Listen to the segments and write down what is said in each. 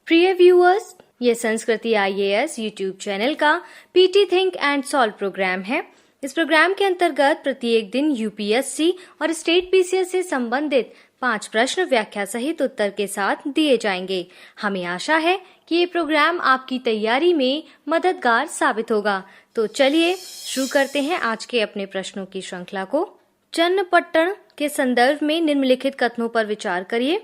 प्रिय व्यूअर्स, ये Sanskriti IAS YouTube channel का PT think and solve programme है। इस प्रोग्राम के अंतर्गत प्रत्येक दिन यूपीएससी और स्टेट पीसीएस से संबंधित 5 प्रश्न व्याख्या सहित उत्तर के साथ दिए जाएंगे। हमें आशा है कि ये प्रोग्राम आपकी तैयारी में मददगार साबित होगा। तो चलिए शुरू करते हैं आज के अपने प्रश्नों की श्रृंखला को। चन्नपट्टण के संदर्भ में निम्नलिखित कथनों पर विचार करिए।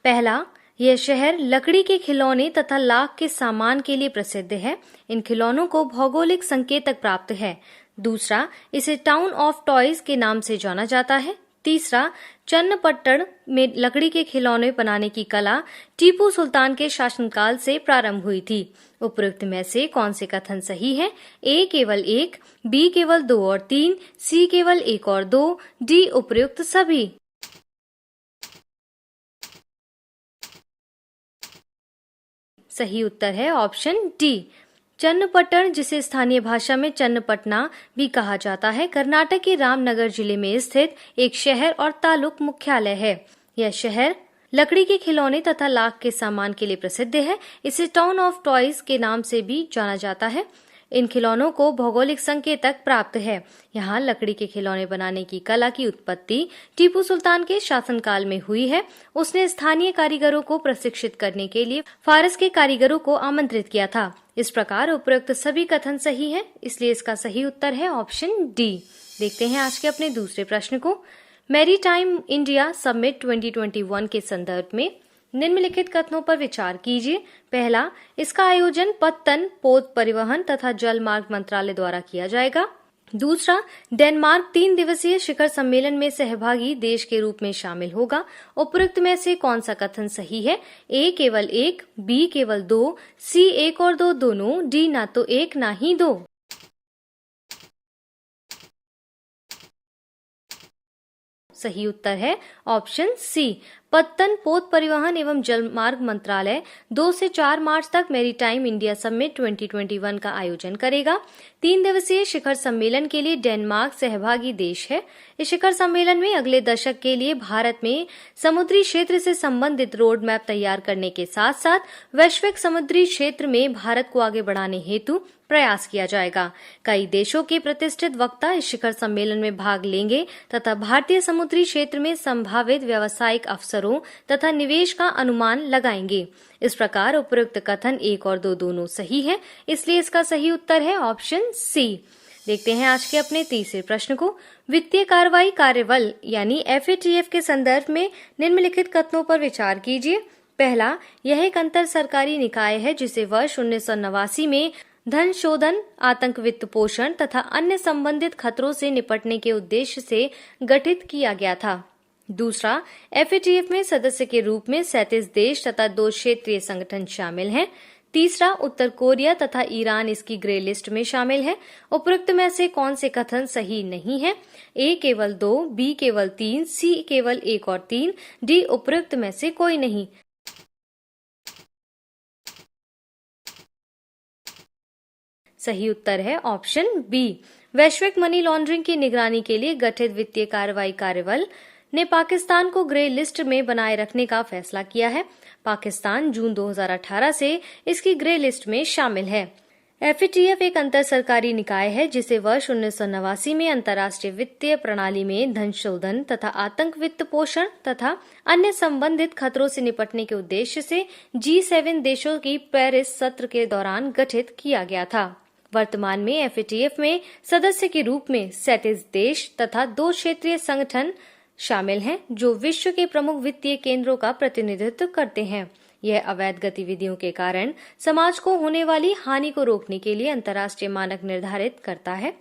पहला, यह शहर लकड़ी के खिलौने तथा लाख के सामान के लिए प्रसिद्ध है। इन खिलौनों को भौगोलिक संकेतक प्राप्त है। दूसरा, इसे टाउन ऑफ टॉयज के नाम से जाना जाता है। तीसरा, चन्नपट्टण में लकड़ी के खिलौने बनाने की कला टीपू सुल्तान के शासनकाल से प्रारंभ हुई थी। उपरोक्त में से कौन से कथन सही है? ए केवल 1, बी केवल 2 और 3, सी केवल 1 और 2, डी उपयुक्त सभी। सही उत्तर है ऑप्शन डी। चन्नपट्टण, जिसे स्थानीय भाषा में चन्नपटना भी कहा जाता है, कर्नाटक के रामनगर जिले में स्थित एक शहर और तालुक मुख्यालय है। यह शहर लकड़ी के खिलौने तथा लाख के सामान के लिए प्रसिद्ध है। इसे टाउन ऑफ टॉयज के नाम से भी जाना जाता है। इन खिलौनों को भौगोलिक संकेतक प्राप्त है। यहाँ लकड़ी के खिलौने बनाने की कला की उत्पत्ति टीपू सुल्तान के शासनकाल में हुई है। उसने स्थानीय कारीगरों को प्रशिक्षित करने के लिए फारस के कारीगरों को आमंत्रित किया था। इस प्रकार उपरोक्त सभी कथन सही हैं, इसलिए इसका सही उत्तर है ऑप्शन डी। देखते हैं आज के अपने दूसरे प्रश्न को। मैरीटाइम इंडिया समिट 2021 के संदर्भ में निम्नलिखित कथनों पर विचार कीजिए। पहला, इसका आयोजन पत्तन, पोत परिवहन तथा जल मार्ग मंत्रालय द्वारा किया जाएगा। दूसरा, डेनमार्क 3 दिवसीय शिखर सम्मेलन में सहभागी देश के रूप में शामिल होगा। उपरोक्त में से कौन सा कथन सही है? ए केवल 1, बी केवल 2, सी 1 और 2 दोनों, डी ना तो 1 ना ही 2। सही उत्तर है ऑप्शन सी। पत्तन, पोत परिवहन एवं जलमार्ग मंत्रालय 2 से 4 मार्च तक मैरीटाइम इंडिया समिट 2021 का आयोजन करेगा। 3 दिवसीय शिखर सम्मेलन के लिए डेनमार्क सहभागी देश है। इस शिखर सम्मेलन में अगले दशक के लिए भारत में समुद्री क्षेत्र से संबंधित रोड मैप तैयार करने के साथ साथ वैश्विक समुद्री क्षेत्र में भारत को आगे बढ़ाने हेतु प्रयास किया जाएगा। कई देशों के प्रतिष्ठित वक्ता इस शिखर सम्मेलन में भाग लेंगे तथा भारतीय समुद्री क्षेत्र में संभावित व्यावसायिक अवसरों तथा निवेश का अनुमान लगाएंगे। इस प्रकार उपरोक्त कथन 1 और 2 दोनों सही है, इसलिए इसका सही उत्तर है ऑप्शन सी। देखते हैं आज के अपने तीसरे प्रश्न को। वित्तीय कार्रवाई कार्यबल यानी एफएटीएफ के संदर्भ में निम्नलिखित कथनों पर विचार कीजिए। पहला, यह एक अंतर सरकारी निकाय है जिसे वर्ष 1989 में धन शोधन, आतंक वित्त पोषण तथा अन्य संबंधित खतरों से निपटने के उद्देश्य से गठित किया गया था। दूसरा, एफएटीएफ में सदस्य के रूप में 37 देश तथा 2 क्षेत्रीय संगठन शामिल हैं। तीसरा, उत्तर कोरिया तथा ईरान इसकी ग्रे लिस्ट में शामिल है। उपरोक्त में से कौन से कथन सही नहीं है? ए केवल 2, बी केवल 3, सी केवल 1 और 3, डी उपरोक्त में से कोई नहीं। सही उत्तर है ऑप्शन बी। वैश्विक मनी लॉन्ड्रिंग की निगरानी के लिए गठित वित्तीय कार्रवाई कार्यबल ने पाकिस्तान को ग्रे लिस्ट में बनाए रखने का फैसला किया है। पाकिस्तान जून 2018 से इसकी ग्रे लिस्ट में शामिल है। एफएटीएफ एक अंतर सरकारी निकाय है जिसे वर्ष 1989 में अंतर्राष्ट्रीय वित्तीय प्रणाली में धन शोधन तथा आतंक वित्त पोषण तथा अन्य संबंधित खतरों से निपटने के उद्देश्य से G7 देशों की पेरिस सत्र के दौरान गठित किया गया था। वर्तमान में एफएटीएफ में सदस्य के रूप में 37 देश तथा 2 क्षेत्रीय संगठन शामिल हैं जो विश्व के प्रमुख वित्तीय केंद्रों का प्रतिनिधित्व करते हैं। यह अवैध गतिविधियों के कारण समाज को होने वाली हानि को रोकने के लिए अंतर्राष्ट्रीय मानक निर्धारित करता है।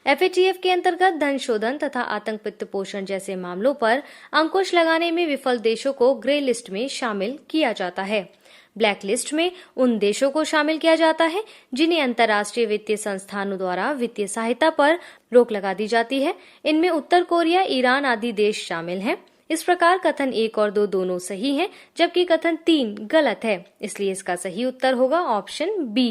एफएटीएफ के अंतर्गत धन शोधन तथा आतंक वित्त पोषण जैसे मामलों पर अंकुश लगाने में विफल देशों को ग्रे लिस्ट में शामिल किया जाता है। ब्लैक लिस्ट में उन देशों को शामिल किया जाता है जिन्हें अंतर्राष्ट्रीय वित्तीय संस्थानों द्वारा वित्तीय सहायता पर रोक लगा दी जाती है। इनमें उत्तर कोरिया, ईरान आदि देश शामिल हैं। इस प्रकार कथन 1 और 2 दोनों सही हैं, जबकि कथन 3 गलत है, इसलिए इसका सही उत्तर होगा ऑप्शन बी।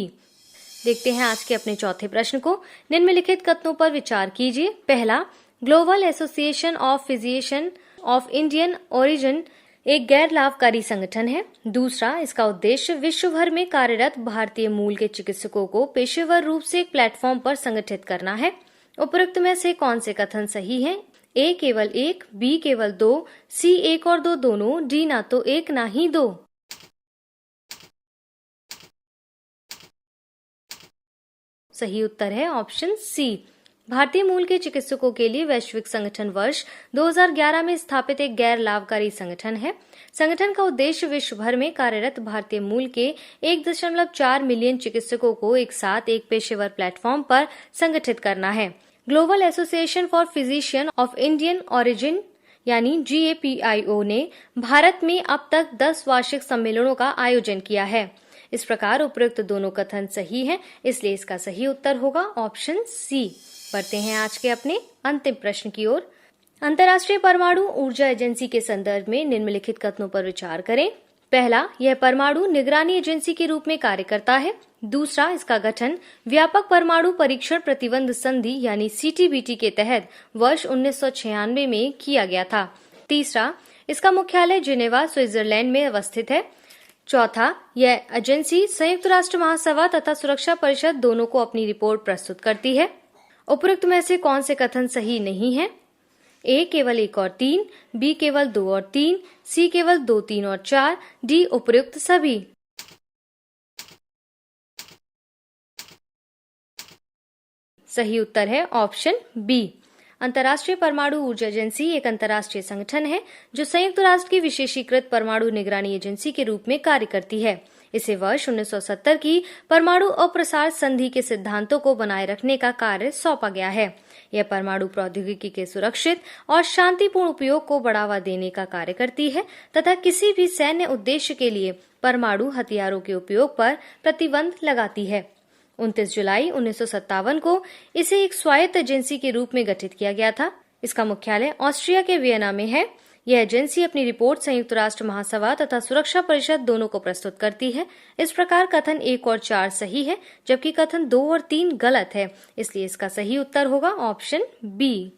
देखते हैं आज के अपने चौथे प्रश्न को। निम्नलिखित कथनों पर विचार कीजिए। पहला, global association of physician of Indian origin एक गैर लाभकारी संगठन है। दूसरा, इसका उद्देश्य विश्व भर में कार्यरत भारतीय मूल के चिकित्सकों को पेशेवर रूप से एक प्लेटफॉर्म पर संगठित करना है। उपरोक्त में से कौन से कथन सही हैं? ए केवल एक, बी केवल दो, सी एक और दो दोनों, डी ना तो एक ना ही दो। सही उत्तर है ऑप्शन सी। भारतीय मूल के चिकित्सकों के लिए वैश्विक संगठन वर्ष 2011 में स्थापित एक गैर लाभकारी संगठन है। संगठन का उद्देश्य विश्व भर में कार्यरत भारतीय मूल के 1.4 मिलियन चिकित्सकों को एक साथ एक पेशेवर प्लेटफॉर्म पर संगठित करना है। Global association for physician of Indian origin यानी GAPIO ने भारत में अब तक 10 वार्षिक सम्मेलनों का आयोजन किया है। इस प्रकार उपरोक्त दोनों कथन सही हैं, इसलिए इसका सही उत्तर होगा ऑप्शन सी। बढ़ते हैं आज के अपने अंतिम प्रश्न की ओर। अंतर्राष्ट्रीय परमाणु ऊर्जा एजेंसी के संदर्भ में निम्नलिखित कथनों पर विचार करें। पहला, यह परमाणु निगरानी एजेंसी के रूप में कार्य करता है। दूसरा, इसका गठन व्यापक परमाणु परीक्षण प्रतिबंध संधि यानी CTBT के तहत वर्ष 1996 में किया गया था। तीसरा, इसका मुख्यालय जिनेवा स्विट्जरलैंड में अवस्थित है। चौथा, यह एजेंसी संयुक्त राष्ट्र महासभा तथा सुरक्षा परिषद दोनों को अपनी रिपोर्ट प्रस्तुत करती है। उपरोक्त में से कौन से कथन सही नहीं है? ए केवल 1 और 3, बी केवल 2 और 3, सी केवल 2, 3 और 4, डी उपरोक्त सभी। सही उत्तर है ऑप्शन बी। अंतर्राष्ट्रीय परमाणु ऊर्जा एजेंसी एक अंतर्राष्ट्रीय संगठन है जो संयुक्त राष्ट्र की विशेषीकृत परमाणु निगरानी एजेंसी के रूप में कार्य करती है। इसे वर्ष 1970 की परमाणु अप्रसार संधि के सिद्धांतों को बनाए रखने का कार्य सौंपा गया है। यह परमाणु प्रौद्योगिकी के सुरक्षित और शांतिपूर्ण उपयोग को बढ़ावा देने का कार्य करती है तथा किसी भी सैन्य उद्देश्य के लिए परमाणु हथियारों के उपयोग पर प्रतिबंध लगाती है। 29 जुलाई 1957 को इसे एक स्वायत्त एजेंसी के रूप में गठित किया गया था। इसका मुख्यालय ऑस्ट्रिया के वियना में है। यह एजेंसी अपनी रिपोर्ट संयुक्त राष्ट्र महासभा तथा सुरक्षा परिषद दोनों को प्रस्तुत करती है। इस प्रकार कथन 1 और 4 सही है, जबकि कथन 2 और 3 गलत है, इसलिए इसका सही उत्तर होगा ऑप्शन बी।